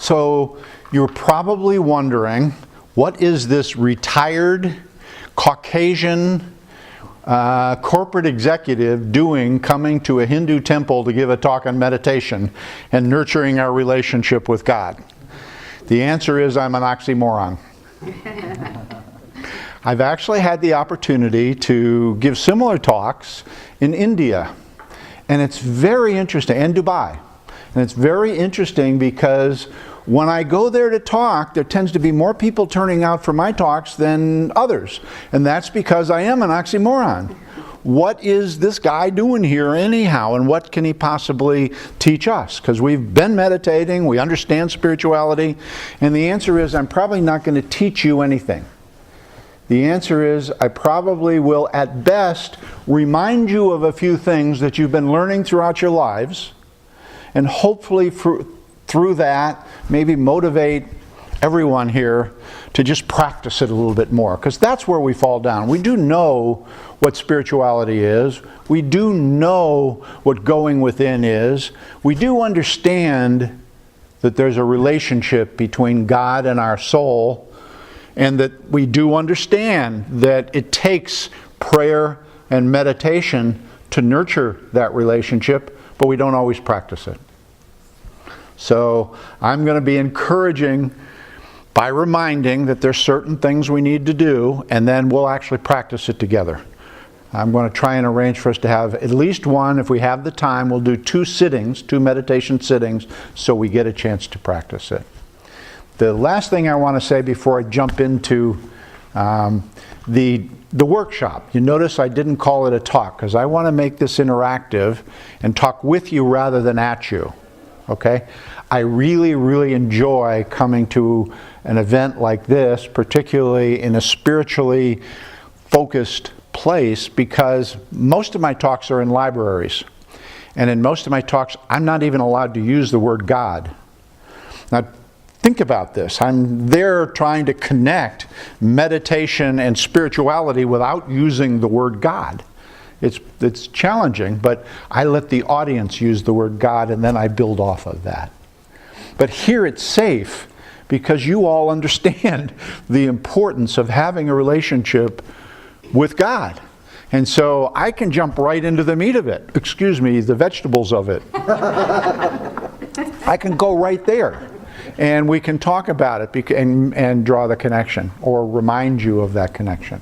So you're probably wondering, what is this retired Caucasian corporate executive doing coming to a Hindu temple to give a talk on meditation and nurturing our relationship with God? The answer is, I'm an oxymoron. I've actually had the opportunity to give similar talks in India, and it's very interesting, and Dubai. And it's very interesting because when I go there to talk, there tends to be more people turning out for my talks than others. And that's because I am an oxymoron. What is this guy doing here anyhow, and what can he possibly teach us? Because we've been meditating, we understand spirituality, and the answer is, I'm probably not going to teach you anything. The answer is, I probably will at best remind you of a few things that you've been learning throughout your lives, and hopefully through that maybe motivate everyone here to just practice it a little bit more, because that's where we fall down. We do know what spirituality is. We do know what going within is. We do understand that there's a relationship between God and our soul, and that we do understand that it takes prayer and meditation to nurture that relationship, but we don't always practice it. So I'm going to be encouraging by reminding that there's certain things we need to do, and then we'll actually practice it together. I'm going to try and arrange for us to have at least one. If we have the time, we'll do 2 sittings, 2 meditation sittings, so we get a chance to practice it. The last thing I want to say before I jump into the workshop. You notice I didn't call it a talk, because I want to make this interactive and talk with you rather than at you. Okay? I really, really enjoy coming to an event like this, particularly in a spiritually focused place, because most of my talks are in libraries. And in most of my talks, I'm not even allowed to use the word God. Now, think about this. I'm there trying to connect meditation and spirituality without using the word God. It's challenging, but I let the audience use the word God, and then I build off of that. But here it's safe, because you all understand the importance of having a relationship with God. And so I can jump right into the meat of it. Excuse me, the vegetables of it. I can go right there. And we can talk about it and draw the connection, or remind you of that connection.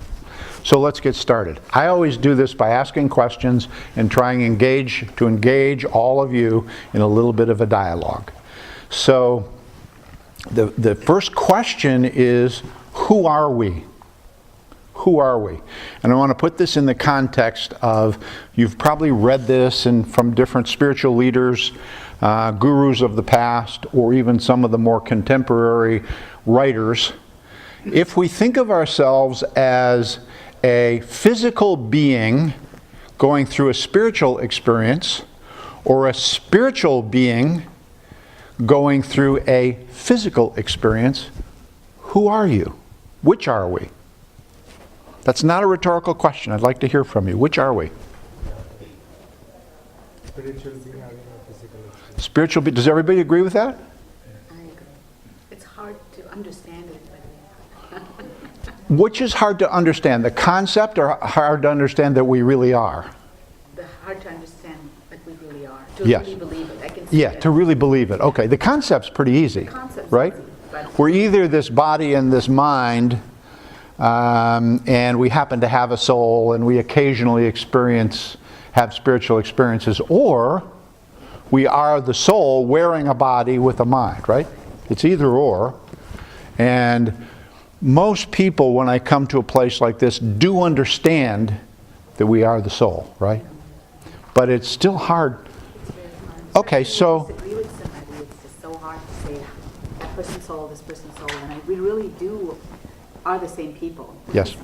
So let's get started. I always do this by asking questions and trying to engage all of you in a little bit of a dialogue. So the first question is, who are we? Who are we? And I want to put this in the context of, you've probably read this from different spiritual leaders, gurus of the past, or even some of the more contemporary writers. If we think of ourselves as a physical being going through a spiritual experience, or a spiritual being going through a physical experience, who are you? Which are we? That's not a rhetorical question. I'd like to hear from you. Which are we? Spiritual being having a physical experience. Spiritual being. Does everybody agree with that? I agree. It's hard to understand it, but Which is hard to understand, the concept, or hard to understand that we really are? the hard to understand that we really are. To Yes. really believe it. I can see Yeah, it. to really believe it. Okay, the concept's pretty easy, Concept's right? easy, but We're either this body and this mind, and we happen to have a soul, and we occasionally have spiritual experiences, or we are the soul wearing a body with a mind, right? It's either or. And most people, when I come to a place like this, do understand that we are the soul, right? But it's still hard. it's very hard. Okay, so- When you disagree with somebody, it's just so hard to say that person's soul, this person's soul, and we really are the same people. Yes.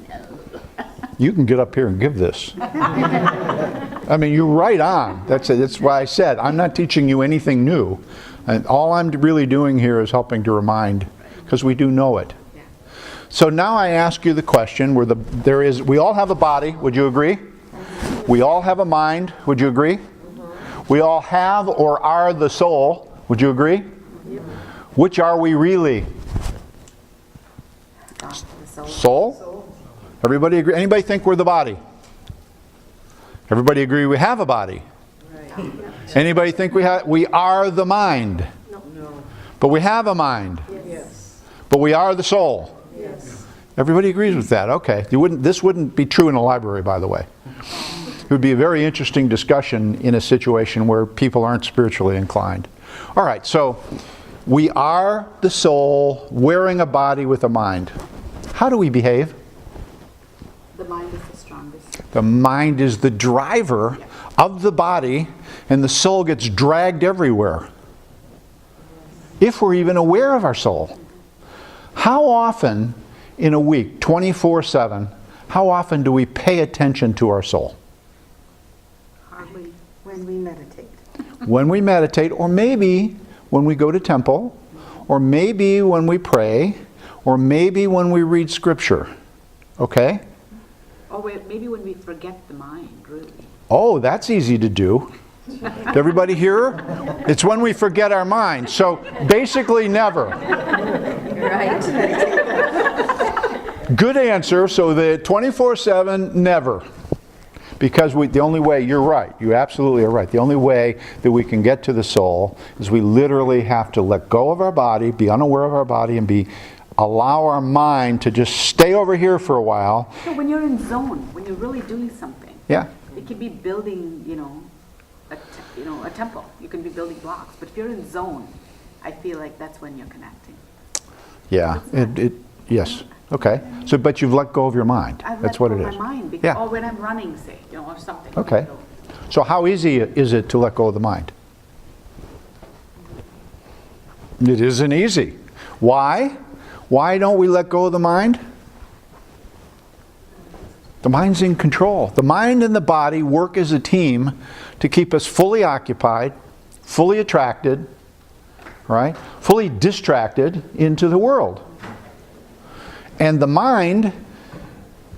You can get up here and give this. I mean, you're right on. That's why I said, I'm not teaching you anything new. And all I'm really doing here is helping to remind, because we do know it. Yeah. So now I ask you the question, we all have a body, would you agree? We all have a mind, would you agree? We all have or are the soul, would you agree? Which are we really? The soul. Soul? Everybody agree? Anybody think we're the body? Everybody agree we have a body? Anybody think we are the mind? No. But we have a mind. Yes. But we are the soul. Yes. Everybody agrees with that. Okay. This wouldn't be true in a library, by the way. It would be a very interesting discussion in a situation where people aren't spiritually inclined. All right, so we are the soul wearing a body with a mind. How do we behave? The mind is the strongest. The mind is the driver of the body, and the soul gets dragged everywhere. If we're even aware of our soul. How often in a week, 24/7, how often do we pay attention to our soul? Hardly. When we meditate. When we meditate, or maybe when we go to temple, or maybe when we pray, or maybe when we read scripture. Okay? Or maybe when we forget the mind, really. Oh, that's easy to do. Everybody here? It's when we forget our mind. So basically never. Right. Good answer. So the 24/7, never. Because the only way, you're right, you absolutely are right. The only way that we can get to the soul is we literally have to let go of our body, be unaware of our body, and allow our mind to just stay over here for a while. So when you're in zone, when you're really doing something, Yeah. it could be building, a temple. You can be building blocks. But if you're in zone, I feel like that's when you're connecting. Yeah. Yes. Okay. So, but you've let go of your mind. I've That's let what go it of is. my mind, Yeah. or when I'm running, say, or something. Okay. So how easy is it to let go of the mind? It isn't easy. Why? Why don't we let go of the mind? The mind's in control. The mind and the body work as a team to keep us fully occupied, fully attracted, right? Fully distracted into the world. And the mind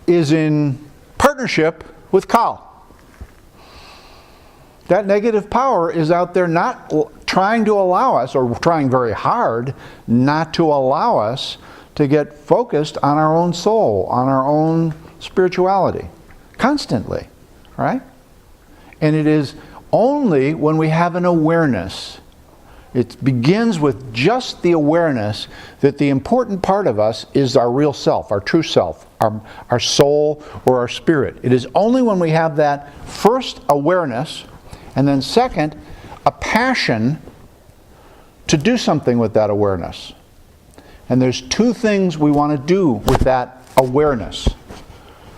is in partnership with Kal. That negative power is out there not trying to allow us, or trying very hard not to allow us to get focused on our own soul, on our own spirituality, constantly, right? And it is only when we have an awareness, it begins with just the awareness that the important part of us is our real self, our true self, our soul or our spirit. It is only when we have that first awareness, and then second, a passion to do something with that awareness. And there's two things we want to do with that awareness.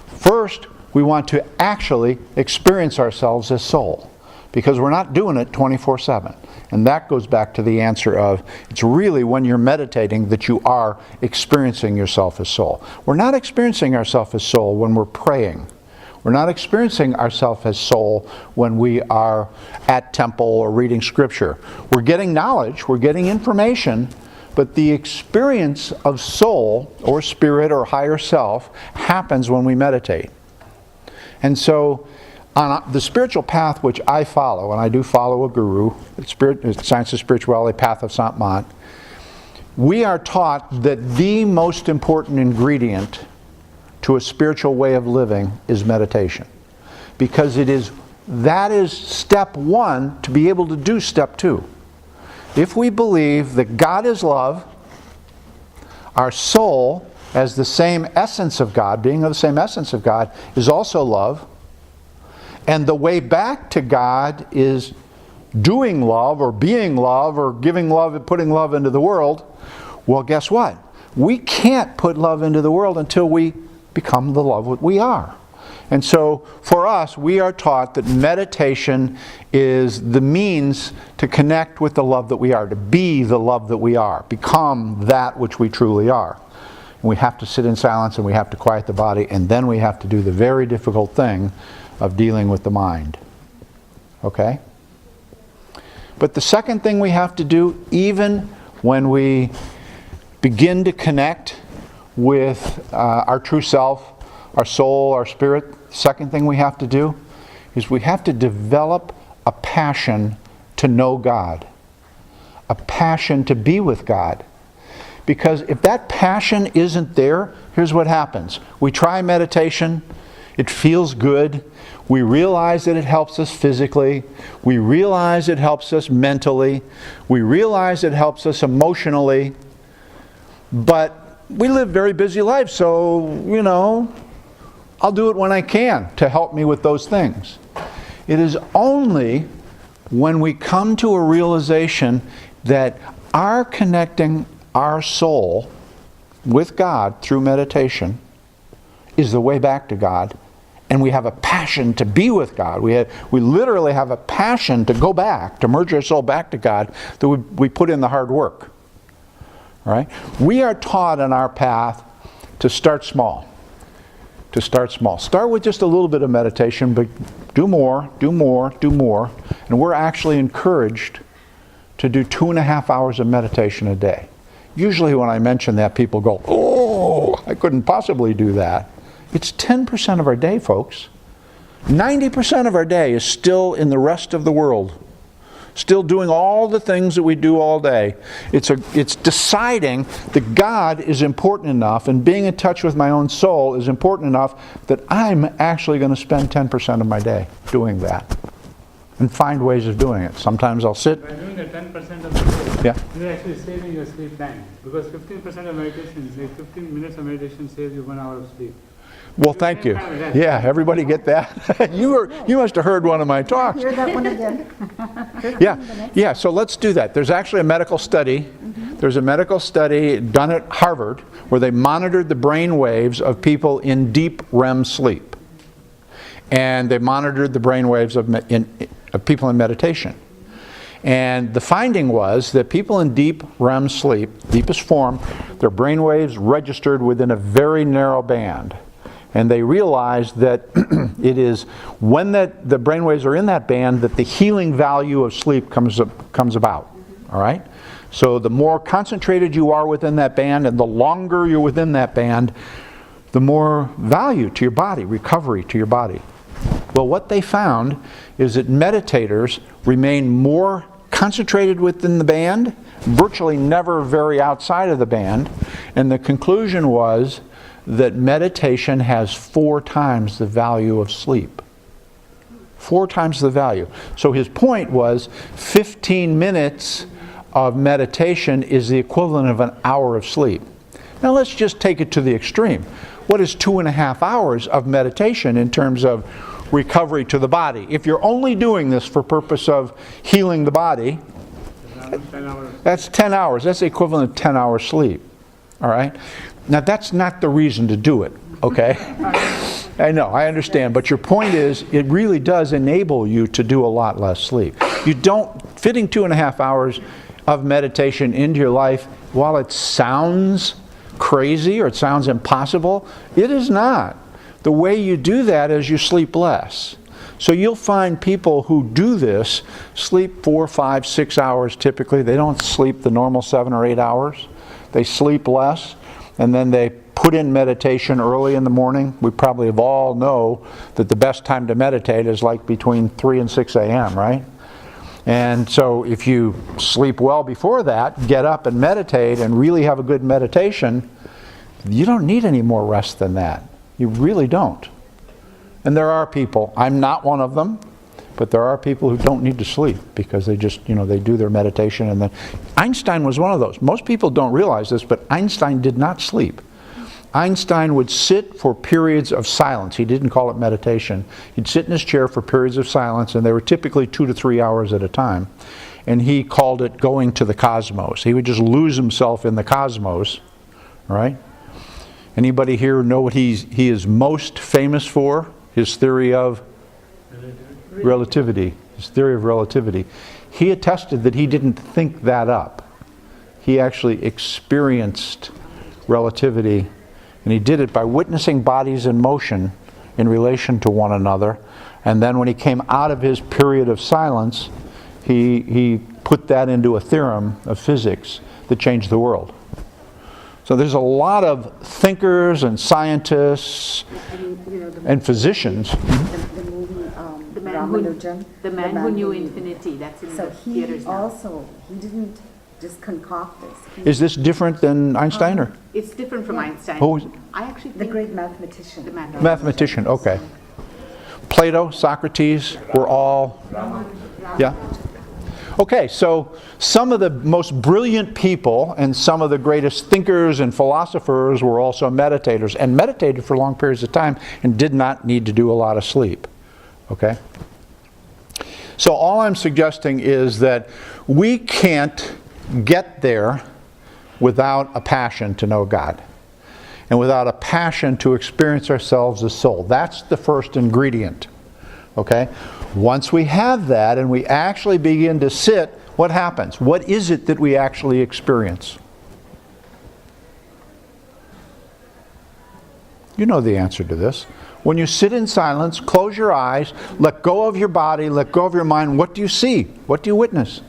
First, we want to actually experience ourselves as soul, because we're not doing it 24/7. And that goes back to the answer of, it's really when you're meditating that you are experiencing yourself as soul. We're not experiencing ourselves as soul when we're praying. We're not experiencing ourselves as soul when we are at temple or reading scripture. We're getting knowledge, we're getting information, but the experience of soul or spirit or higher self happens when we meditate. And so, on the spiritual path which I follow, and I do follow a guru, Science of Spirituality, Path of Sant Mat, we are taught that the most important ingredient to a spiritual way of living is meditation. Because that is step one to be able to do step two. If we believe that God is love, our soul, as the same essence of God, being of the same essence of God, is also love, and the way back to God is doing love or being love or giving love and putting love into the world, well, guess what? We can't put love into the world until we become the love that we are. And so for us, we are taught that meditation is the means to connect with the love that we are, to be the love that we are, become that which we truly are. And we have to sit in silence, and we have to quiet the body, and then we have to do the very difficult thing of dealing with the mind. Okay? But the second thing we have to do, even when we begin to connect with our true self, our soul, our spirit, the second thing we have to do is we have to develop a passion to know God. a passion to be with God. Because if that passion isn't there, here's what happens. We try meditation, it feels good, we realize that it helps us physically, we realize it helps us mentally, we realize it helps us emotionally, but we live very busy lives, so, I'll do it when I can to help me with those things. It is only when we come to a realization that our connecting our soul with God through meditation is the way back to God, and we have a passion to be with God. We literally have a passion to go back, to merge our soul back to God, that we put in the hard work. Right? We are taught on our path to start small. To start small. Start with just a little bit of meditation, but do more, do more, do more. And we're actually encouraged to do 2.5 hours of meditation a day. Usually when I mention that, people go, "Oh, I couldn't possibly do that." It's 10% of our day, folks. 90% of our day is still in the rest of the world. Still doing all the things that we do all day. It's deciding that God is important enough, and being in touch with my own soul is important enough that I'm actually going to spend 10% of my day doing that. And find ways of doing it. Sometimes I'll sit. By doing the 10% of the day, Yeah. you're actually saving your sleep time. Because 15% of meditation, like 15 minutes of meditation saves you 1 hour of sleep. Well, thank you. Yeah, everybody get that? You must have heard one of my talks. Hear that one again. Yeah. So let's do that. There's actually a medical study. There's a medical study done at Harvard where they monitored the brain waves of people in deep REM sleep, and they monitored the brain waves of people in meditation. And the finding was that people in deep REM sleep, deepest form, their brain waves registered within a very narrow band. And they realized that it is when the brainwaves are in that band that the healing value of sleep comes about. All right? So the more concentrated you are within that band and the longer you're within that band, the more value to your body, recovery to your body. Well, what they found is that meditators remain more concentrated within the band, virtually never vary outside of the band, and the conclusion was that meditation has 4 times the value of sleep. 4 times the value. So his point was 15 minutes of meditation is the equivalent of an hour of sleep. Now let's just take it to the extreme. What is 2.5 hours of meditation in terms of recovery to the body? If you're only doing this for purpose of healing the body, that's 10 hours. That's the equivalent of 10 hours sleep. All right? Now that's not the reason to do it, okay? I know, I understand, but your point is it really does enable you to do a lot less sleep. Fitting 2.5 hours of meditation into your life, while it sounds crazy or it sounds impossible, it is not. The way you do that is you sleep less. So you'll find people who do this sleep 4, 5, 6 hours typically. They don't sleep the normal 7 or 8 hours. They sleep less. And then they put in meditation early in the morning. We probably all know that the best time to meditate is like between 3 and 6 a.m., right? And so if you sleep well before that, get up and meditate and really have a good meditation, you don't need any more rest than that. You really don't. And there are people, I'm not one of them, but there are people who don't need to sleep because they just, they do their meditation and then... Einstein was one of those. Most people don't realize this, but Einstein did not sleep. Einstein would sit for periods of silence. He didn't call it meditation. He'd sit in his chair for periods of silence, and they were typically 2 to 3 hours at a time. And he called it going to the cosmos. He would just lose himself in the cosmos, right? Anybody here know what he is most famous for? His theory of relativity. His theory of relativity. He attested that he didn't think that up. He actually experienced relativity, and he did it by witnessing bodies in motion in relation to one another. And then when he came out of his period of silence, he put that into a theorem of physics that changed the world. So there's a lot of thinkers and scientists and physicians. The movie Ramanujan. The man who knew infinity, that's in So the he theaters now. also, he didn't just concoct this. Is this different than Einstein or? It's different from Yeah. Einstein. Who was- I actually The think great mathematician. the Mathematician, okay. Plato, Socrates were all, yeah? Okay, so some of the most brilliant people and some of the greatest thinkers and philosophers were also meditators and meditated for long periods of time and did not need to do a lot of sleep, okay? So all I'm suggesting is that we can't get there without a passion to know God and without a passion to experience ourselves as soul. That's the first ingredient, okay? Once we have that and we actually begin to sit, what happens? What is it that we actually experience? You know the answer to this. When you sit in silence, close your eyes, let go of your body, let go of your mind, what do you see? What do you witness?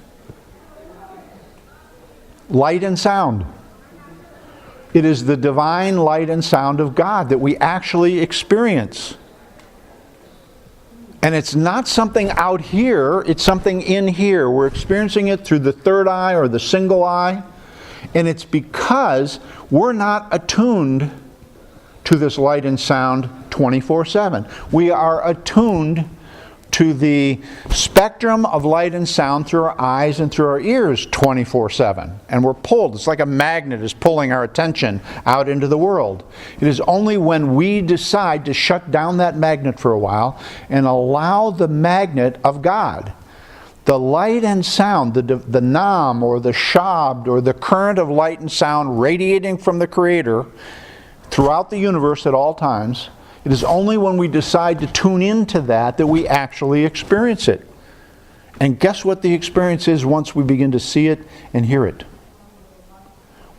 Light and sound. It is the divine light and sound of God that we actually experience. And it's not something out here, it's something in here. We're experiencing it through the third eye or the single eye. And it's because we're not attuned to this light and sound 24/7. We are attuned to the spectrum of light and sound through our eyes and through our ears 24/7. And we're pulled. It's like a magnet is pulling our attention out into the world. It is only when we decide to shut down that magnet for a while and allow the magnet of God, the light and sound, the nam or the shabd or the current of light and sound radiating from the Creator throughout the universe at all times, it is only when we decide to tune into that that we actually experience it. And guess what the experience is once we begin to see it and hear it?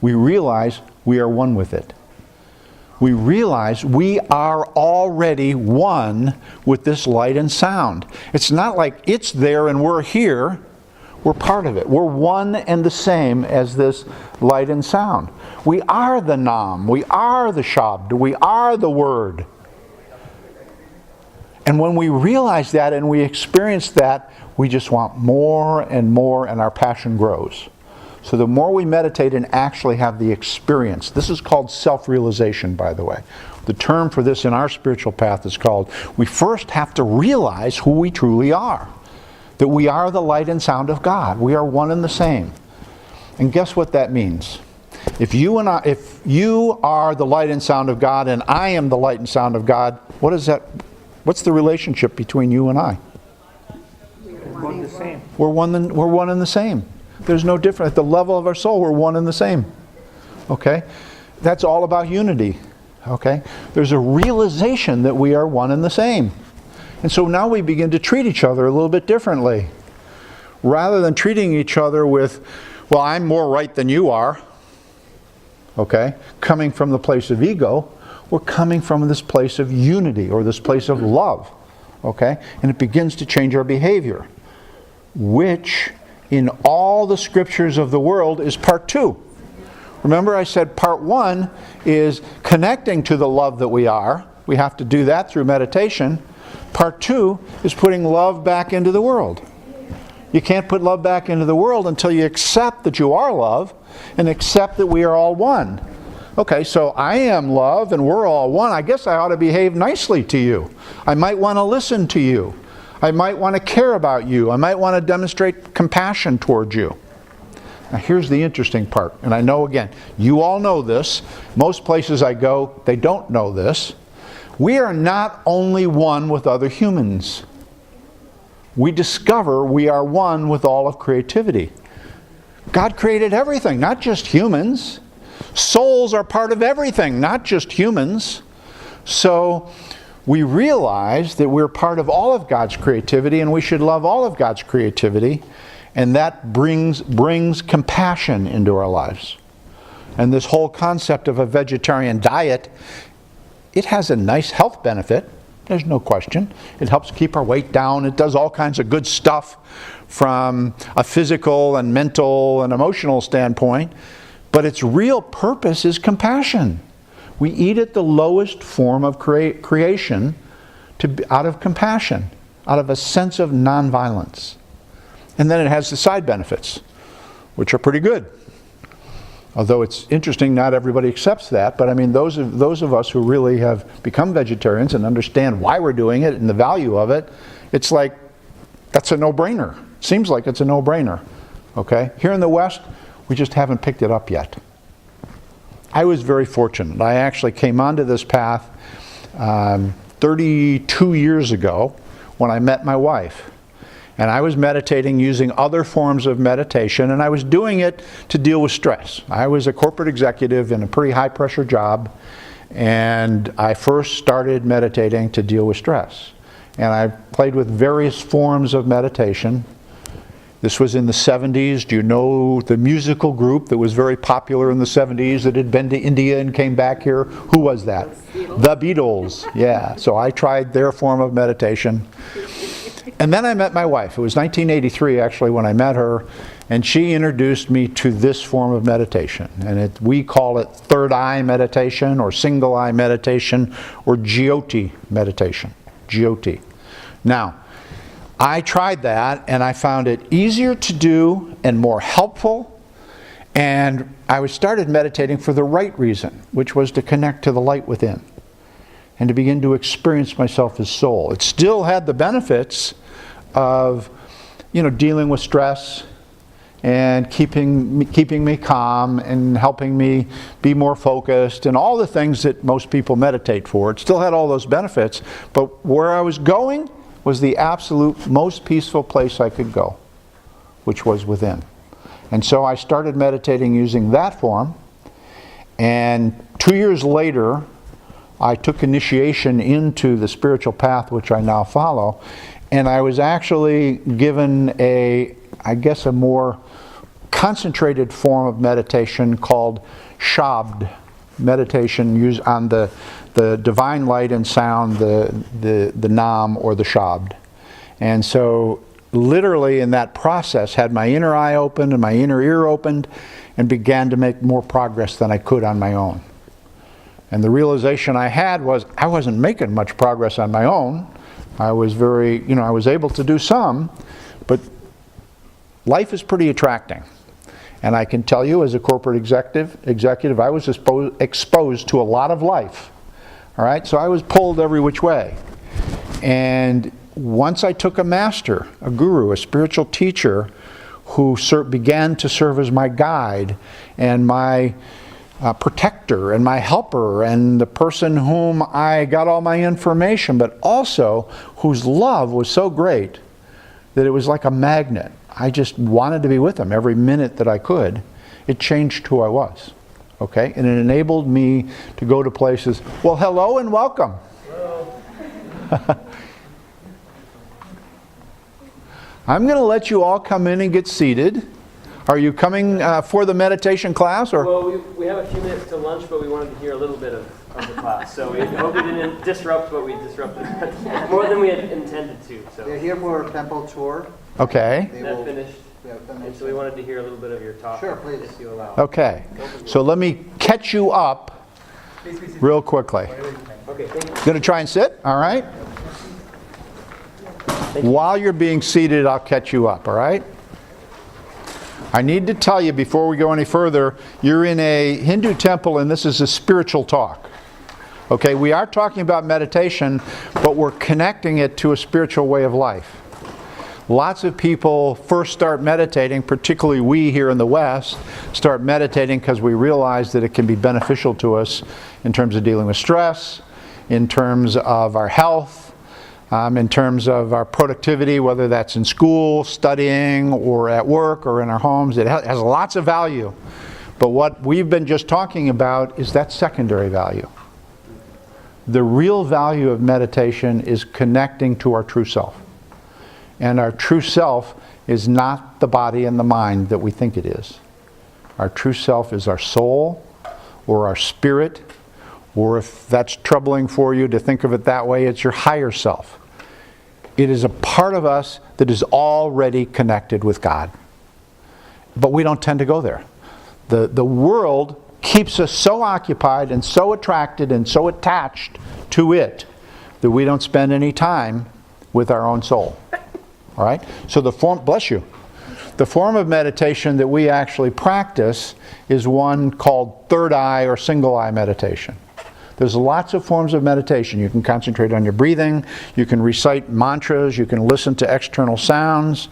We realize we are one with it. We realize we are already one with this light and sound. It's not like it's there and we're here. We're part of it. We're one and the same as this light and sound. We are the nam. We are the shabd. We are the word. And when we realize that and we experience that, we just want more and our passion grows. So the more we meditate and actually have the experience, this is called self-realization, by the way. The term for this in our spiritual path is called, we first have to realize who we truly are. That we are the light and sound of God. We are one and the same. And guess what that means? If you are the light and sound of God and I am the light and sound of God, what is that? What's the relationship between you and I? We're one the same. We're one and the same. There's no difference. At the level of our soul, we're one and the same. Okay? That's all about unity. Okay? There's a realization that we are one and the same. And so now we begin to treat each other a little bit differently. Rather than treating each other with, well, I'm more right than you are. Okay? Coming from the place of ego, we're coming from this place of unity or this place of love. Okay? And it begins to change our behavior, which in all the scriptures of the world is part 2. Remember I said part 1 is connecting to the love that we are. We have to do that through meditation. Part 2 is putting love back into the world. You can't put love back into the world until you accept that you are love and accept that we are all one. Okay, so I am love and we're all one. I guess I ought to behave nicely to you. I might want to listen to you. I might want to care about you. I might want to demonstrate compassion towards you. Now here's the interesting part, and I know again, you all know this. Most places I go, they don't know this. We are not only one with other humans. We discover we are one with all of creativity. God created everything, not just humans. Souls are part of everything, not just humans. So we realize that we're part of all of God's creativity and we should love all of God's creativity. And that brings compassion into our lives. And this whole concept of a vegetarian diet, it has a nice health benefit. There's no question. It helps keep our weight down. It does all kinds of good stuff from a physical and mental and emotional standpoint. But its real purpose is compassion. We eat at the lowest form of creation out of compassion. out of a sense of nonviolence. And then it has the side benefits, which are pretty good. Although it's interesting, not everybody accepts that, but I mean, those of us who really have become vegetarians and understand why we're doing it and the value of it, it's like, that's a no-brainer. Seems like it's a no-brainer, okay? Here in the West, we just haven't picked it up yet. I was very fortunate. I actually came onto this path 32 years ago when I met my wife. And I was meditating using other forms of meditation, and I was doing it to deal with stress. I was a corporate executive in a pretty high-pressure job, and I first started meditating to deal with stress. And I played with various forms of meditation. This was in the 70s. Do you know the musical group that was very popular in the 70s that had been to India and came back here? Who was that? The Beatles. Yeah. So I tried their form of meditation. And then I met my wife. It was 1983 actually when I met her, and she introduced me to this form of meditation. And we call it third eye meditation or single eye meditation or jyoti meditation. Jyoti. Now, I tried that and I found it easier to do and more helpful, and I started meditating for the right reason, which was to connect to the light within and to begin to experience myself as soul. It still had the benefits of, dealing with stress and keeping me calm and helping me be more focused and all the things that most people meditate for. It still had all those benefits, but where I was going was the absolute most peaceful place I could go, which was within. And so I started meditating using that form, and 2 years later I took initiation into the spiritual path which I now follow, and I was actually given a more concentrated form of meditation called Shabd meditation, used on the divine light and sound, the Nam or the Shabd. And so literally in that process had my inner eye opened and my inner ear opened and began to make more progress than I could on my own. And the realization I had was I wasn't making much progress on my own. I was I was able to do some, but life is pretty attracting. And I can tell you, as a corporate executive, I was exposed to a lot of life. All right, so I was pulled every which way. And once I took a master, a guru, a spiritual teacher, who began to serve as my guide and my protector and my helper and the person whom I got all my information, but also whose love was so great that it was like a magnet. I just wanted to be with him every minute that I could. It changed who I was, okay? And it enabled me to go to places. Well, hello and welcome. Hello. I'm going to let you all come in and get seated. Are you coming for the meditation class? Or? Well, we have a few minutes to lunch, but we wanted to hear a little bit of the class. So we hope we didn't disrupt what we disrupted more than we had intended to. So They're here for a temple tour. Okay. that finished. Yeah, And so we wanted to hear a little bit of your talk. Sure, please. If you allow. Okay. So let me catch you up real quickly. Okay, thank you. Going to try and sit, all right? While you're being seated, I'll catch you up, all right? I need to tell you before we go any further, you're in a Hindu temple and this is a spiritual talk. Okay, we are talking about meditation, but we're connecting it to a spiritual way of life. Lots of people first start meditating, particularly we here in the West, start meditating because we realize that it can be beneficial to us in terms of dealing with stress, in terms of our health, in terms of our productivity, whether that's in school, studying, or at work, or in our homes. It has lots of value. But what we've been just talking about is that secondary value. The real value of meditation is connecting to our true self. And our true self is not the body and the mind that we think it is. Our true self is our soul, or our spirit, or if that's troubling for you to think of it that way, it's your higher self. It is a part of us that is already connected with God. But we don't tend to go there. The world keeps us so occupied and so attracted and so attached to it that we don't spend any time with our own soul. All right? So the form, bless you, the form of meditation that we actually practice is one called third eye or single eye meditation. There's lots of forms of meditation. You can concentrate on your breathing, you can recite mantras, you can listen to external sounds.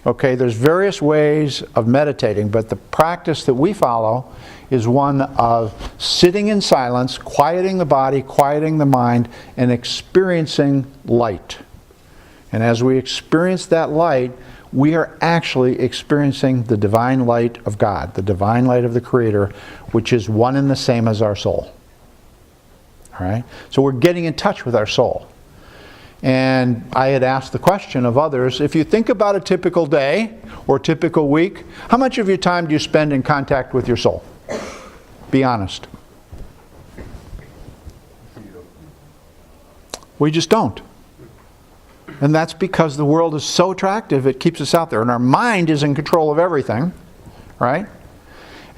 Okay, there's various ways of meditating, but the practice that we follow is one of sitting in silence, quieting the body, quieting the mind, and experiencing light. And as we experience that light, we are actually experiencing the divine light of God, the divine light of the Creator, which is one and the same as our soul. All right? So we're getting in touch with our soul. And I had asked the question of others, if you think about a typical day or typical week, how much of your time do you spend in contact with your soul? Be honest. We just don't. And that's because the world is so attractive, it keeps us out there. And our mind is in control of everything, right?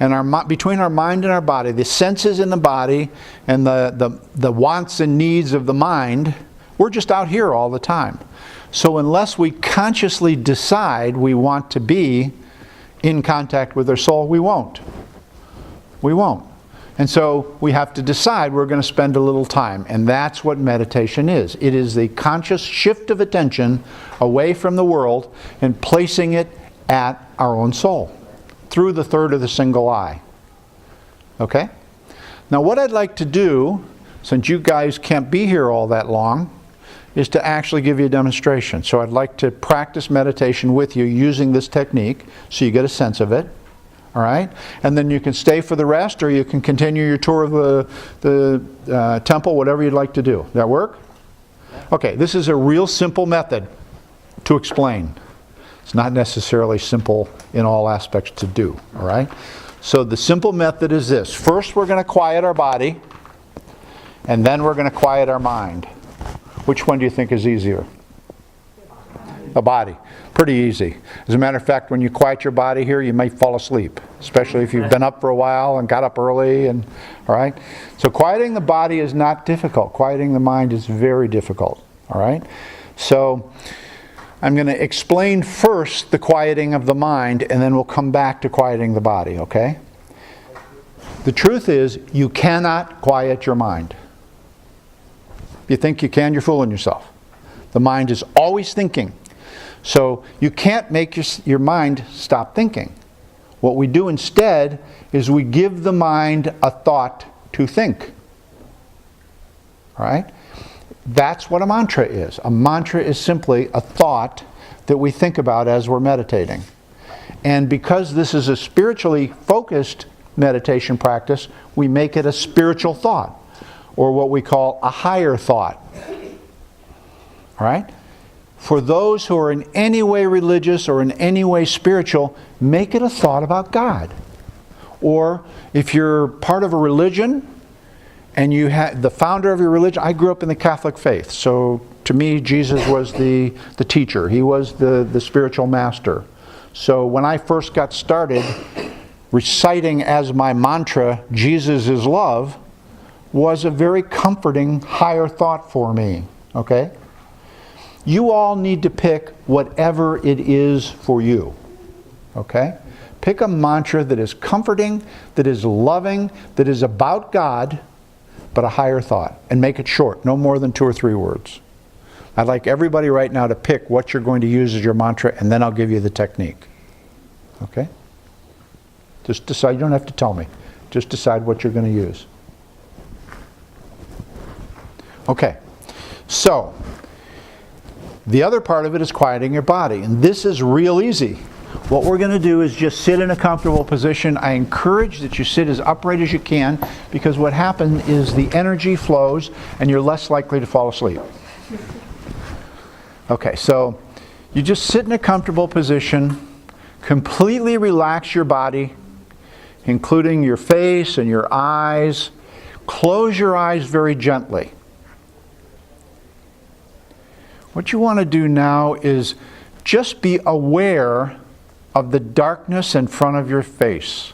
And between our mind and our body, the senses in the body and the wants and needs of the mind, we're just out here all the time. So unless we consciously decide we want to be in contact with our soul, we won't. We won't. And so we have to decide we're going to spend a little time. And that's what meditation is. It is the conscious shift of attention away from the world and placing it at our own soul through the third or the single eye. Okay? Now what I'd like to do, since you guys can't be here all that long, is to actually give you a demonstration. So I'd like to practice meditation with you using this technique so you get a sense of it. All right? And then you can stay for the rest, or you can continue your tour of the temple, whatever you'd like to do. That work? Okay, this is a real simple method to explain. It's not necessarily simple in all aspects to do. All right? So the simple method is this. First we're going to quiet our body, and then we're going to quiet our mind. Which one do you think is easier? The body. Pretty easy. As a matter of fact, when you quiet your body here, you might fall asleep, especially if you've been up for a while and got up early. And all right. So quieting the body is not difficult. Quieting the mind is very difficult. All right. So I'm going to explain first the quieting of the mind, and then we'll come back to quieting the body. Okay. The truth is, you cannot quiet your mind. If you think you can, you're fooling yourself. The mind is always thinking. So you can't make your mind stop thinking. What we do instead is we give the mind a thought to think. All right? That's what a mantra is. A mantra is simply a thought that we think about as we're meditating. And because this is a spiritually focused meditation practice, we make it a spiritual thought, or what we call a higher thought. All right? For those who are in any way religious or in any way spiritual, make it a thought about God. Or if you're part of a religion and you had the founder of your religion, I grew up in the Catholic faith, so to me Jesus was the teacher. He was the spiritual master. So when I first got started, reciting as my mantra, Jesus is love, was a very comforting higher thought for me. Okay? You all need to pick whatever it is for you. Okay? Pick a mantra that is comforting, that is loving, that is about God, but a higher thought. And make it short, no more than 2 or 3 words. I'd like everybody right now to pick what you're going to use as your mantra, and then I'll give you the technique. Okay? Just decide. You don't have to tell me. Just decide what you're going to use. Okay. So, the other part of it is quieting your body. And this is real easy. What we're going to do is just sit in a comfortable position. I encourage that you sit as upright as you can, because what happens is the energy flows and you're less likely to fall asleep. Okay, so you just sit in a comfortable position, completely relax your body, including your face and your eyes. Close your eyes very gently. What you want to do now is just be aware of the darkness in front of your face.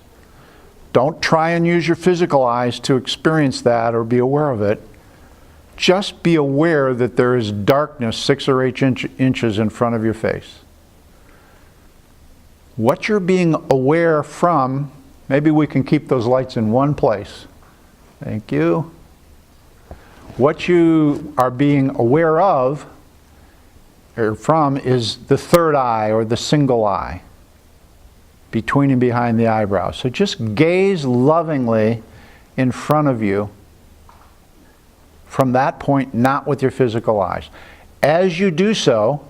Don't try and use your physical eyes to experience that or be aware of it. just be aware that there is darkness 6 or 8 inches in front of your face. What you're being aware from, maybe we can keep those lights in one place. Thank you. What you are being aware of or from is the third eye or the single eye, between and behind the eyebrows. So just gaze lovingly in front of you from that point, not with your physical eyes. As you do so,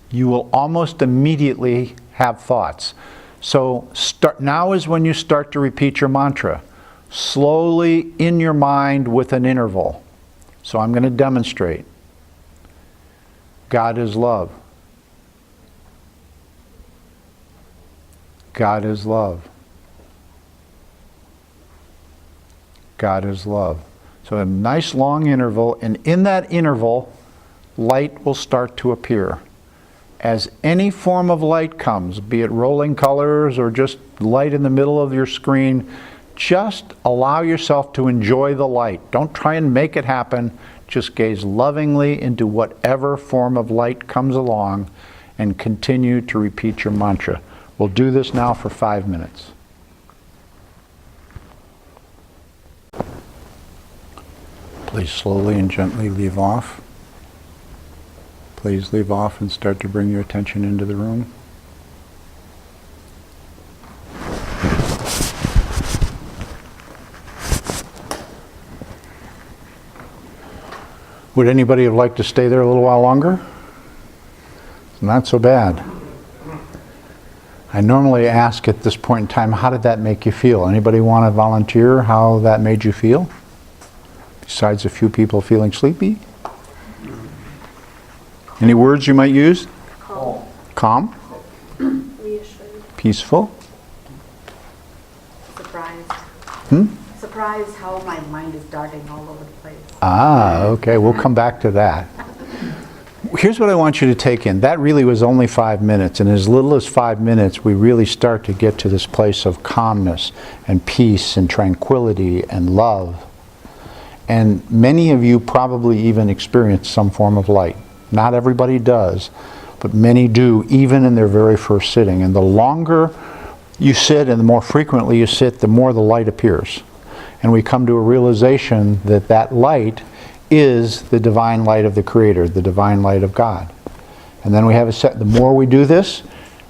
you will almost immediately have thoughts. So now is when you start to repeat your mantra, slowly in your mind with an interval. So I'm going to demonstrate. God is love. God is love. God is love. So a nice long interval, and in that interval, light will start to appear. As any form of light comes, be it rolling colors or just light in the middle of your screen, just allow yourself to enjoy the light. Don't try and make it happen. Just gaze lovingly into whatever form of light comes along and continue to repeat your mantra. We'll do this now for 5 minutes. Please slowly and gently leave off. Please leave off and start to bring your attention into the room. Would anybody have liked to stay there a little while longer? Not so bad. I normally ask at this point in time, how did that make you feel? Anybody want to volunteer how that made you feel? Besides a few people feeling sleepy? Any words you might use? Calm. Calm? Reassured. Peaceful? Surprised. Hmm? Surprised how my mind is darting all over the place. Ah, okay, we'll come back to that. Here's what I want you to take in. That really was only 5 minutes, and as little as 5 minutes, we really start to get to this place of calmness and peace and tranquility and love. And many of you probably even experience some form of light. Not everybody does, but many do, even in their very first sitting. And the longer you sit and the more frequently you sit, the more the light appears. And we come to a realization that that light is the divine light of the Creator, the divine light of God. And then we have a set, the more we do this,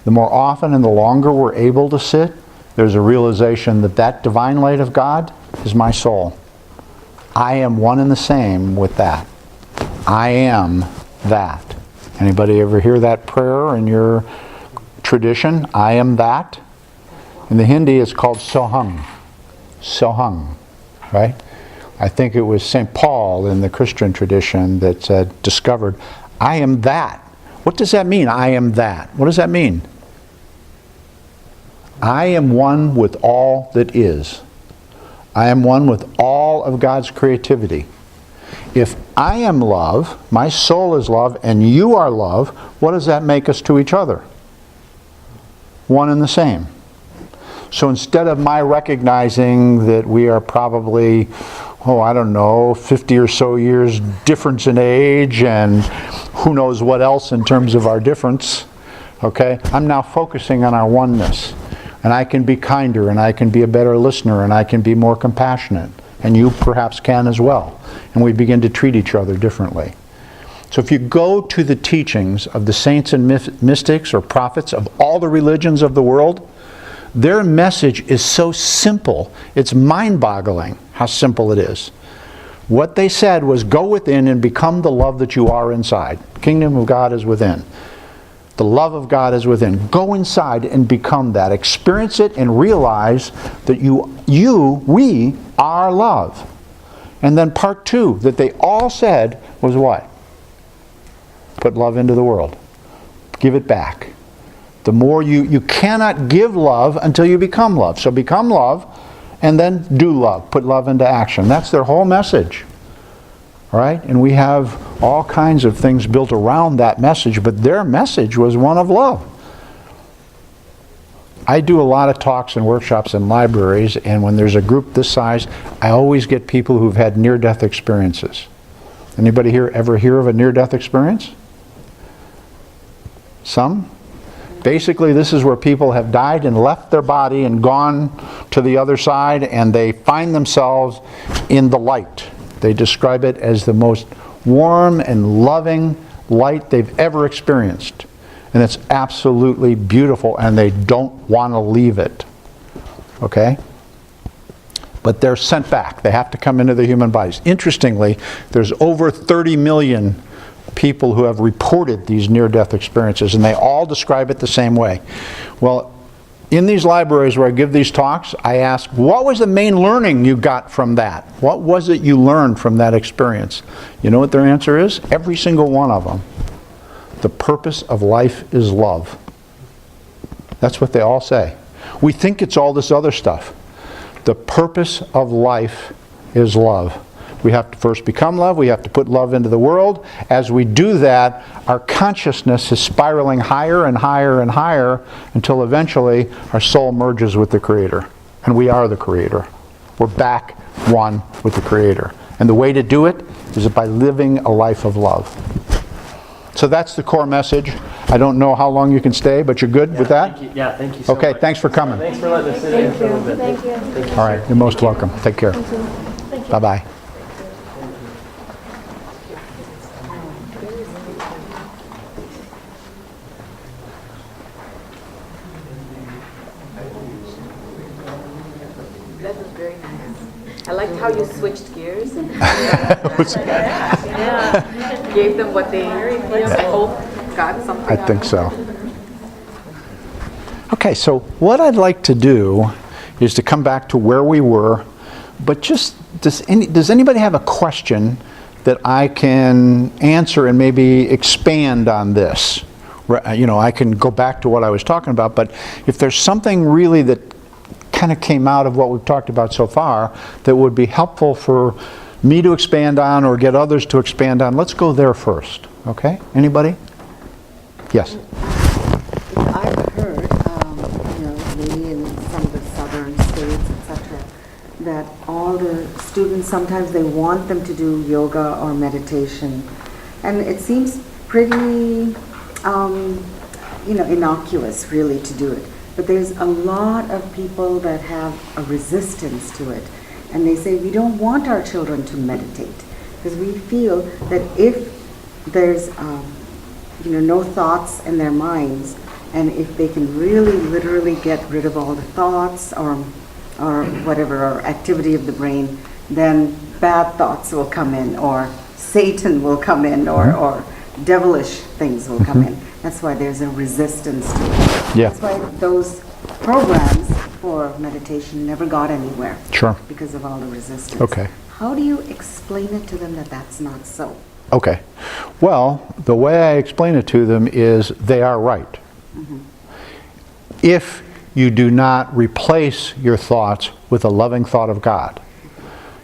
the more often and the longer we're able to sit, there's a realization that that divine light of God is my soul. I am one and the same with that. I am that. Anybody ever hear that prayer in your tradition? I am that. In the Hindi it's called Soham. Soham, right? I think it was St. Paul in the Christian tradition that said, discovered, I am that. What does that mean, I am that? What does that mean? I am one with all that is. I am one with all of God's creativity. If I am love, my soul is love, and you are love, what does that make us to each other? One and the same. So instead of my recognizing that we are probably, 50 or so years difference in age and who knows what else in terms of our difference, okay, I'm now focusing on our oneness. And I can be kinder, and I can be a better listener, and I can be more compassionate. And you perhaps can as well. And we begin to treat each other differently. So if you go to the teachings of the saints and mystics or prophets of all the religions of the world, their message is so simple, it's mind-boggling how simple it is. What they said was, go within and become the love that you are inside. Kingdom of God is within. The love of God is within. Go inside and become that. Experience it and realize that we are love. And then part 2 that they all said was what? Put love into the world. Give it back. The more you cannot give love until you become love. So become love and then do love. Put love into action. That's their whole message. Right? And we have all kinds of things built around that message, but their message was one of love. I do a lot of talks and workshops in libraries, and when there's a group this size, I always get people who've had near-death experiences. Anybody here ever hear of a near-death experience? Some? Basically, this is where people have died and left their body and gone to the other side, and they find themselves in the light. They describe it as the most warm and loving light they've ever experienced. And it's absolutely beautiful, and they don't want to leave it. Okay? But they're sent back. They have to come into the human bodies. Interestingly, there's over 30 million people who have reported these near-death experiences, and they all describe it the same way. Well, in these libraries where I give these talks, I ask, what was the main learning you got from that? What was it you learned from that experience? You know what their answer is? Every single one of them. The purpose of life is love. That's what they all say. We think it's all this other stuff. The purpose of life is love. We have to first become love. We have to put love into the world. As we do that, our consciousness is spiraling higher and higher and higher until eventually our soul merges with the Creator. And we are the Creator. We're back one with the Creator. And the way to do it is by living a life of love. So that's the core message. I don't know how long you can stay, but you're good with that? Thank you. Yeah, thank you so much. Okay, thanks for coming. Thanks for letting us sit in for a little bit. Thank you. Thank you. All right, you're most welcome. Take care. Thank you. Bye-bye. That was very nice. I liked how you switched gears and gave them what they I hope got something. I think so. Okay, so what I'd like to do is to come back to where we were, but just, does anybody have a question that I can answer and maybe expand on this? You know, I can go back to what I was talking about, but if there's something really that kind of came out of what we've talked about so far that would be helpful for me to expand on or get others to expand on, let's go there first. Okay? Anybody? Yes. I've heard, maybe in some of the southern states, etc., that all the students, sometimes they want them to do yoga or meditation. And it seems pretty, innocuous, really, to do it. But there's a lot of people that have a resistance to it. And they say, we don't want our children to meditate. Because we feel that if there's, no thoughts in their minds, and if they can really literally get rid of all the thoughts or whatever, or activity of the brain, then bad thoughts will come in, or Satan will come in, or devilish things will come in. That's why there's a resistance to it. Yeah. That's why those programs for meditation never got anywhere. Sure. Because of all the resistance. Okay. How do you explain it to them that that's not so? Okay. Well, the way I explain it to them is they are right. If you do not replace your thoughts with a loving thought of God,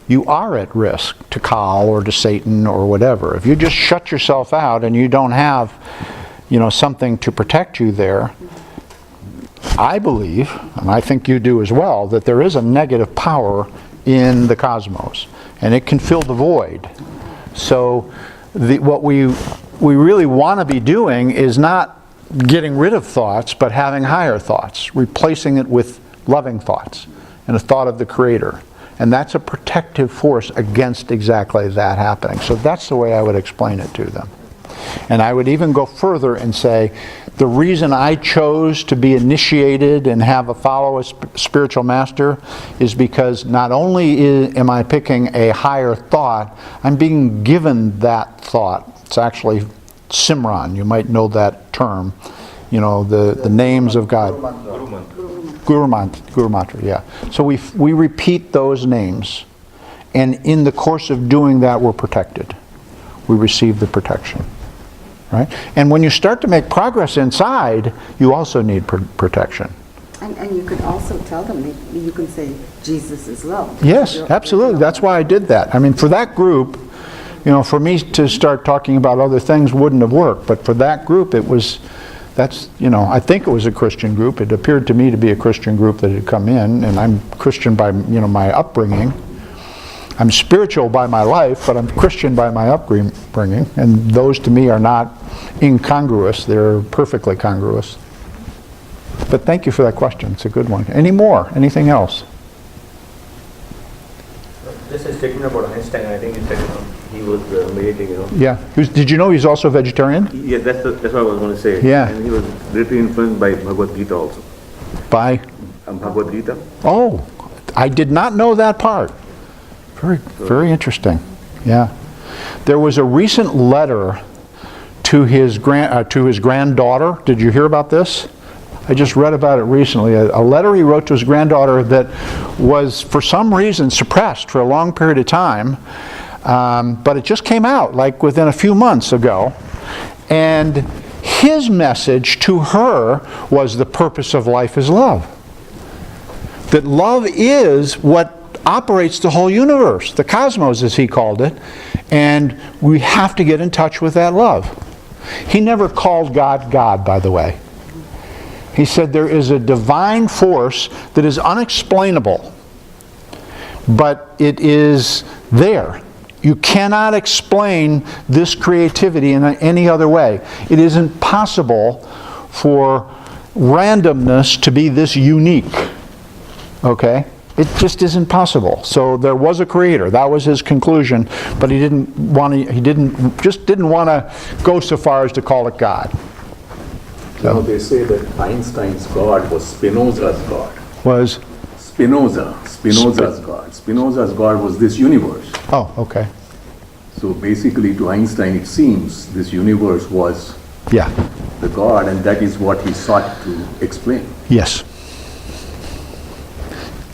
you are at risk to Kal or to Satan or whatever. If you just shut yourself out and you don't have, something to protect you there, I believe, and I think you do as well, that there is a negative power in the cosmos, and it can fill the void. So what we really want to be doing is not getting rid of thoughts, but having higher thoughts, replacing it with loving thoughts and a thought of the Creator. And that's a protective force against exactly that happening. So that's the way I would explain it to them. And I would even go further and say, the reason I chose to be initiated and follow a spiritual master is because not only am I picking a higher thought, I'm being given that thought. It's actually Simran. You might know that term. The names of God. Guru Mantra, yeah. So we repeat those names. And in the course of doing that, we're protected. We receive the protection. Right? And when you start to make progress inside, you also need protection. And you could also tell them, you can say, Jesus is love. Yes, absolutely. That's why I did that. I mean, for that group, for me to start talking about other things wouldn't have worked. But for that group, I think it was a Christian group. It appeared to me to be a Christian group that had come in, and I'm Christian by, my upbringing. I'm spiritual by my life, but I'm Christian by my upbringing, and those to me are not incongruous, they're perfectly congruous. But thank you for that question, it's a good one. Any more? Anything else? Just a statement about Einstein. I think he said he was meditating, Yeah. Did you know he's also a vegetarian? Yeah, that's what I was going to say. Yeah. And he was greatly influenced by Bhagavad Gita also. By? Bhagavad Gita. Oh, I did not know that part. Very interesting. Yeah. There was a recent letter to his granddaughter. Did you hear about this? I just read about it recently. A letter he wrote to his granddaughter that was, for some reason, suppressed for a long period of time. But it just came out, like within a few months ago. And his message to her was the purpose of life is love. That love is what operates the whole universe, the cosmos as he called it, and we have to get in touch with that love. He never called God God, by the way. He said there is a divine force that is unexplainable, but it is there. You cannot explain this creativity in any other way. It isn't possible for randomness to be this unique. Okay? It just isn't possible. So there was a creator. That was his conclusion, but he didn't want to go so far as to call it God. So they say that Einstein's God was Spinoza's God. Was? Spinoza's God. Spinoza's God was this universe. Oh, okay. So basically to Einstein it seems this universe was Yeah. the God, and that is what he sought to explain. Yes.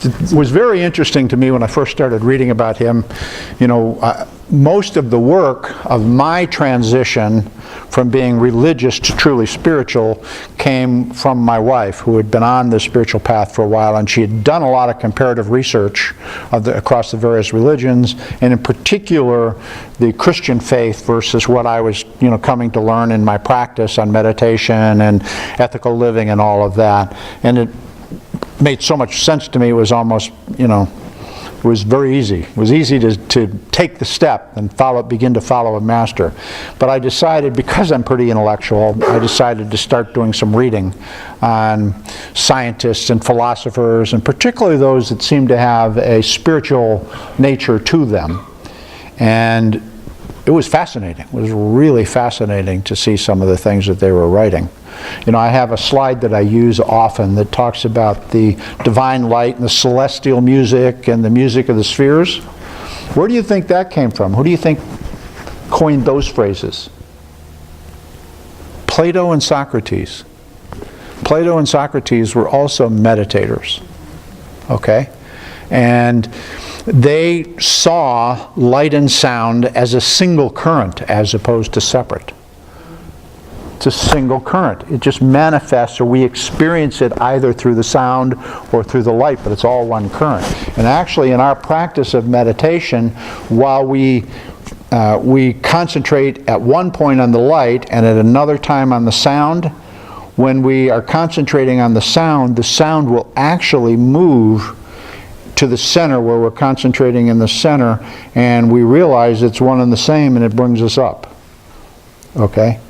It was very interesting to me when I first started reading about him. You know, most of the work of my transition from being religious to truly spiritual came from my wife, who had been on the spiritual path for a while, and she had done a lot of comparative research across the various religions, and in particular the Christian faith versus what I was, you know, coming to learn in my practice on meditation and ethical living and all of that. And it made so much sense to me. It was almost, you know, it was very easy. It was easy to take the step and begin to follow a master. But I decided, because I'm pretty intellectual, I decided to start doing some reading on scientists and philosophers, and particularly those that seem to have a spiritual nature to them. And it was fascinating. It was really fascinating to see some of the things that they were writing. You know, I have a slide that I use often that talks about the divine light and the celestial music and the music of the spheres. Where do you think that came from? Who do you think coined those phrases? Plato and Socrates. Plato and Socrates were also meditators. Okay? And they saw light and sound as a single current as opposed to separate. It's a single current. It just manifests, or we experience it either through the sound or through the light, but it's all one current. And actually in our practice of meditation, while we concentrate at one point on the light and at another time on the sound, when we are concentrating on the sound will actually move to the center where we're concentrating in the center, and we realize it's one and the same, and it brings us up. Okay?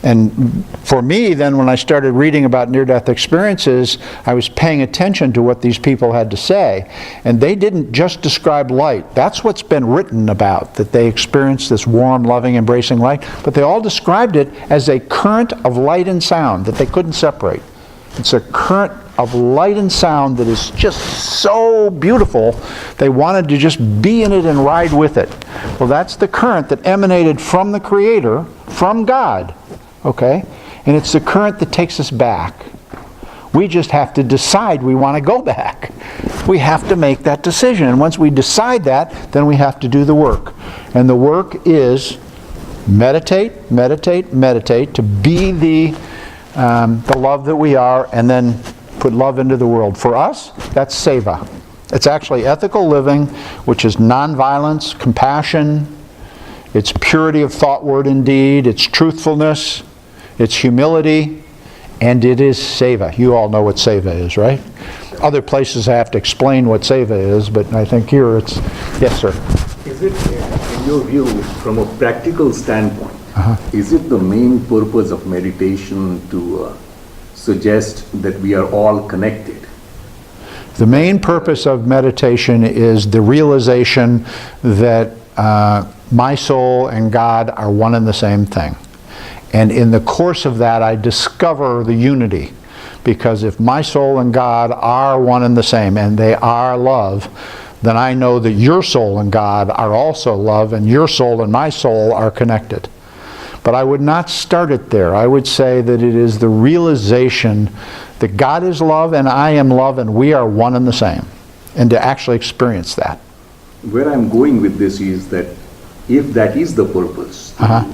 And for me, then, when I started reading about near-death experiences, I was paying attention to what these people had to say. And they didn't just describe light. That's what's been written about, that they experienced this warm, loving, embracing light. But they all described it as a current of light and sound that they couldn't separate. It's a current of light and sound that is just so beautiful, they wanted to just be in it and ride with it. Well, that's the current that emanated from the Creator, from God. Okay? And it's the current that takes us back. We just have to decide we want to go back. We have to make that decision. And once we decide that, then we have to do the work. And the work is meditate, meditate, meditate, to be the love that we are, and then put love into the world. For us, that's seva. It's actually ethical living, which is nonviolence, compassion, it's purity of thought, word, and deed, it's truthfulness, it's humility, and it is seva. You all know what seva is, right? other places I have to explain what seva is, but I think here it's, yes, sir. Is it, in your view, from a practical standpoint, is it the main purpose of meditation to suggest that we are all connected? The main purpose of meditation is the realization that my soul and God are one and the same thing. And in the course of that, I discover the unity. Because if my soul and God are one and the same, and they are love, then I know that your soul and God are also love, and your soul and my soul are connected. But I would not start it there. I would say that it is the realization that God is love and I am love and we are one and the same. And to actually experience that. Where I'm going with this is that if that is the purpose, to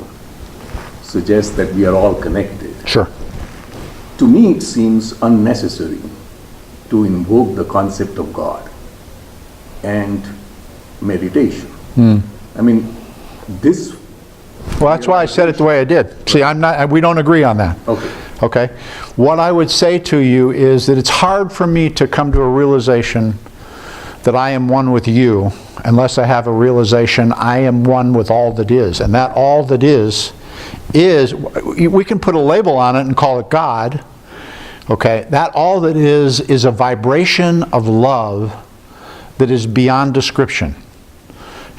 suggest that we are all connected, Sure. to me it seems unnecessary to invoke the concept of God and meditation. I mean, this... Well, that's why I said it the way I did. See, we don't agree on that. Okay. Okay? What I would say to you is that it's hard for me to come to a realization that I am one with you unless I have a realization I am one with all that is. And that all that is, we can put a label on it and call it God. Okay? That all that is a vibration of love that is beyond description.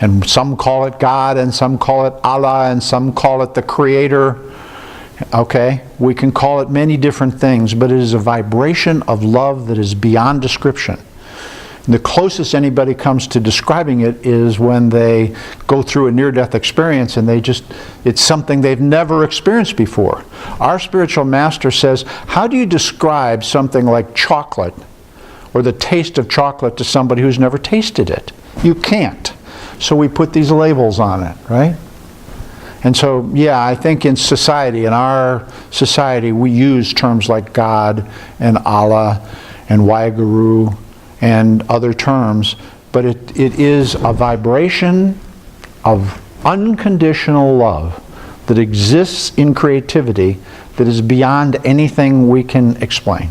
And some call it God, and some call it Allah, and some call it the Creator. Okay? We can call it many different things, but it is a vibration of love that is beyond description. And the closest anybody comes to describing it is when they go through a near-death experience and it's something they've never experienced before. Our spiritual master says, how do you describe something like chocolate or the taste of chocolate to somebody who's never tasted it? You can't. So we put these labels on it, right? And so, yeah, I think in our society, we use terms like God and Allah and Waheguru and other terms, but it is a vibration of unconditional love that exists in creativity that is beyond anything we can explain.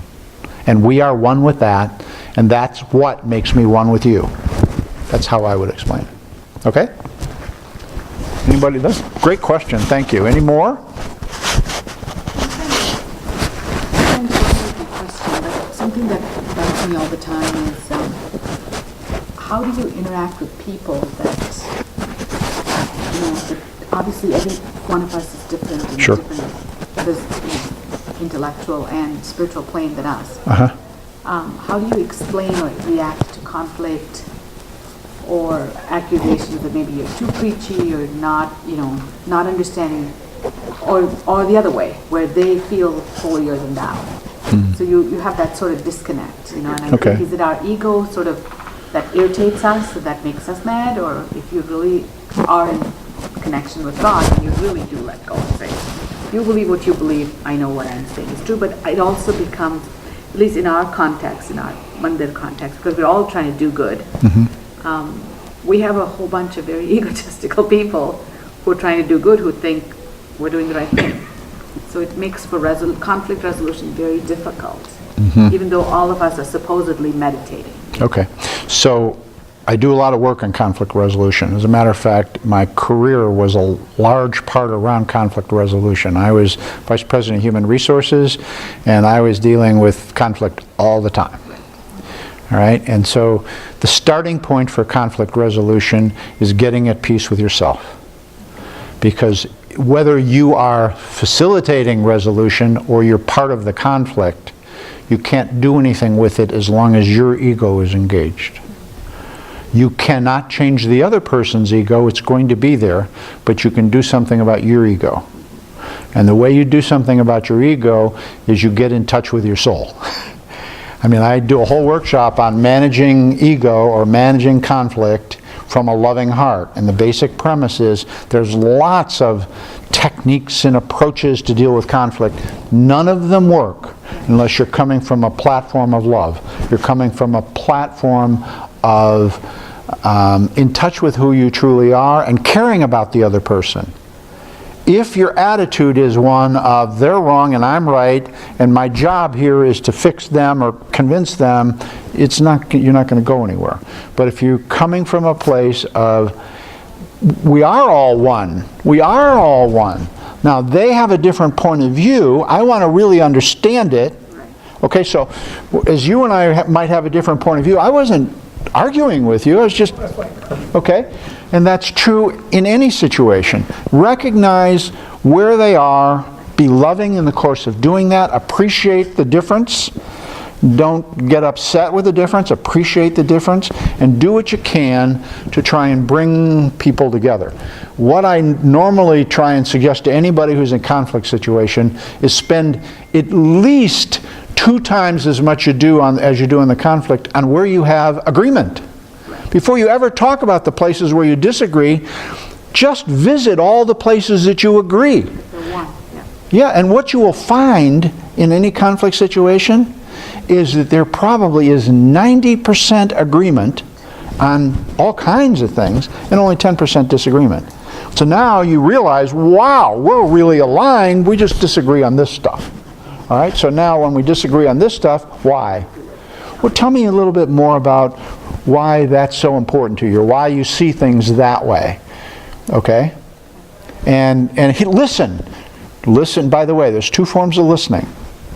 And we are one with that, and that's what makes me one with you. That's how I would explain it. Okay? Anybody? That's a great question. Thank you. Any more? Something that bugs me all the time is how do you interact with people that, that obviously every one of us is different in Sure. different intellectual and spiritual plane than us. How do you explain or react to conflict or accusations that maybe you're too preachy or not, not understanding, or the other way, where they feel holier than thou. So you have that sort of disconnect, and I Okay. think, is it our ego sort of that irritates us, that makes us mad, or if you really are in connection with God, and you really do let go and say, you believe what you believe, I know what I'm saying is true, but it also becomes, at least in our context, in our mandir context, because we're all trying to do good, we have a whole bunch of very egotistical people who are trying to do good, who think we're doing the right thing. So it makes for conflict resolution very difficult, even though all of us are supposedly meditating. Okay. So I do a lot of work on conflict resolution. As a matter of fact, my career was a large part around conflict resolution. I was Vice President of Human Resources, and I was dealing with conflict all the time. All right? And so the starting point for conflict resolution is getting at peace with yourself. Because whether you are facilitating resolution or you're part of the conflict, you can't do anything with it as long as your ego is engaged. You cannot change the other person's ego, it's going to be there, but you can do something about your ego. And the way you do something about your ego is you get in touch with your soul. I mean, I do a whole workshop on managing ego or managing conflict from a loving heart. And the basic premise is there's lots of techniques and approaches to deal with conflict. None of them work unless you're coming from a platform of love. You're coming from a platform of in touch with who you truly are and caring about the other person. if your attitude is one of they're wrong and I'm right, and my job here is to fix them or convince them, you're not going to go anywhere. But if you're coming from a place of we are all one, we are all one. Now they have a different point of view. I want to really understand it. Okay, so as you and I might have a different point of view, I wasn't arguing with you. I was just, okay? And that's true in any situation. Recognize where they are, be loving in the course of doing that, appreciate the difference. Don't get upset with the difference, appreciate the difference, and do what you can to try and bring people together. What I normally try and suggest to anybody who's in a conflict situation is spend at least 2 times as much as you do in the conflict on where you have agreement. Before you ever talk about the places where you disagree, just visit all the places that you agree. Yeah, and what you will find in any conflict situation is that there probably is 90% agreement on all kinds of things and only 10% disagreement. So now you realize, wow, we're really aligned, we just disagree on this stuff. All right, so now when we disagree on this stuff, why? Well, tell me a little bit more about why that's so important to you, or why you see things that way. Okay? And listen. Listen, by the way, there's 2 forms of listening.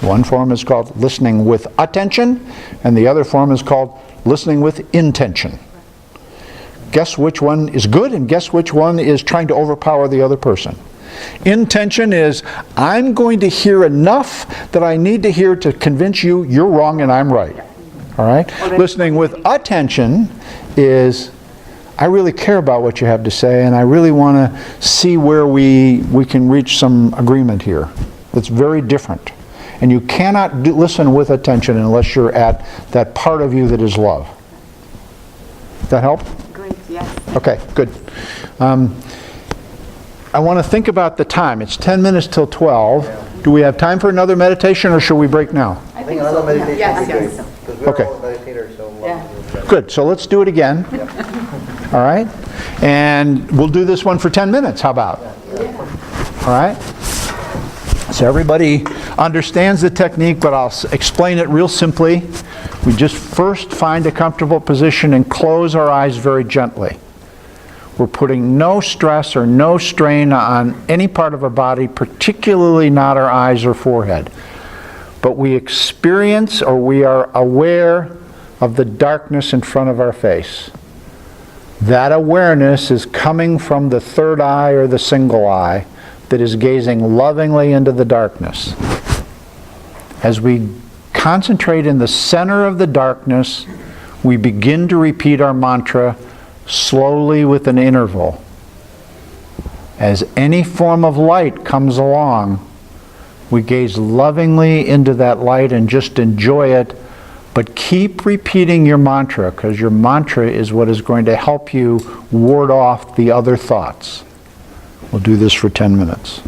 One form is called listening with attention, and the other form is called listening with intention. Guess which one is good, and guess which one is trying to overpower the other person. Intention is, I'm going to hear enough that I need to hear to convince you you're wrong and I'm right. All right? Listening with attention is, I really care about what you have to say, and I really want to see where we can reach some agreement here. It's very different. And you cannot listen with attention unless you're at that part of you that is love. That help? Great, yes. Okay, good. I want to think about the time. It's 10 minutes till 12. Do we have time for another meditation, or should we break now? I think another meditation Yes, would be yes. great, because we're Okay. all meditators, so we'll have to do that. Good, so let's do it again. All right? And we'll do this one for 10 minutes, how about? All right? So everybody understands the technique, but I'll explain it real simply. We just first find a comfortable position and close our eyes very gently. We're putting no stress or no strain on any part of our body, particularly not our eyes or forehead. But we experience, or we are aware of the darkness in front of our face. That awareness is coming from the third eye or the single eye that is gazing lovingly into the darkness. As we concentrate in the center of the darkness, we begin to repeat our mantra slowly with an interval. As any form of light comes along, we gaze lovingly into that light and just enjoy it, but keep repeating your mantra, because your mantra is what is going to help you ward off the other thoughts. We'll do this for 10 minutes.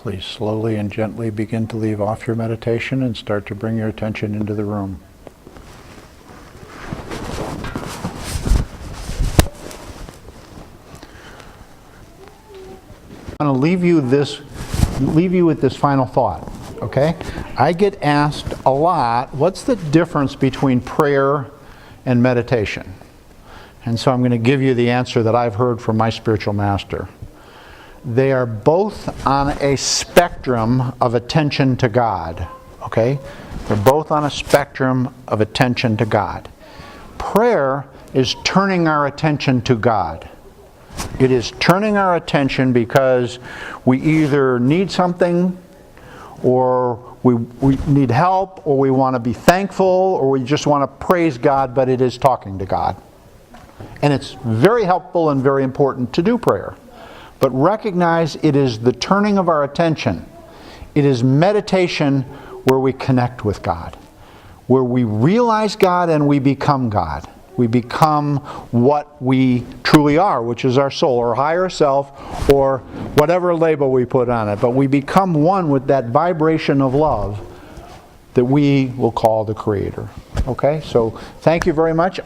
Please slowly and gently begin to leave off your meditation and start to bring your attention into the room. I'm going to leave you with this final thought, okay? I get asked a lot, what's the difference between prayer and meditation? And so I'm going to give you the answer that I've heard from my spiritual master. They are both on a spectrum of attention to God, okay? They're both on a spectrum of attention to God. Prayer is turning our attention to God. It is turning our attention because we either need something, or we need help, or we want to be thankful, or we just want to praise God, but it is talking to God. And it's very helpful and very important to do prayer. But recognize it is the turning of our attention. It is meditation where we connect with God, where we realize God and we become God. We become what we truly are, which is our soul, or higher self, or whatever label we put on it. But we become one with that vibration of love that we will call the Creator. Okay? So thank you very much.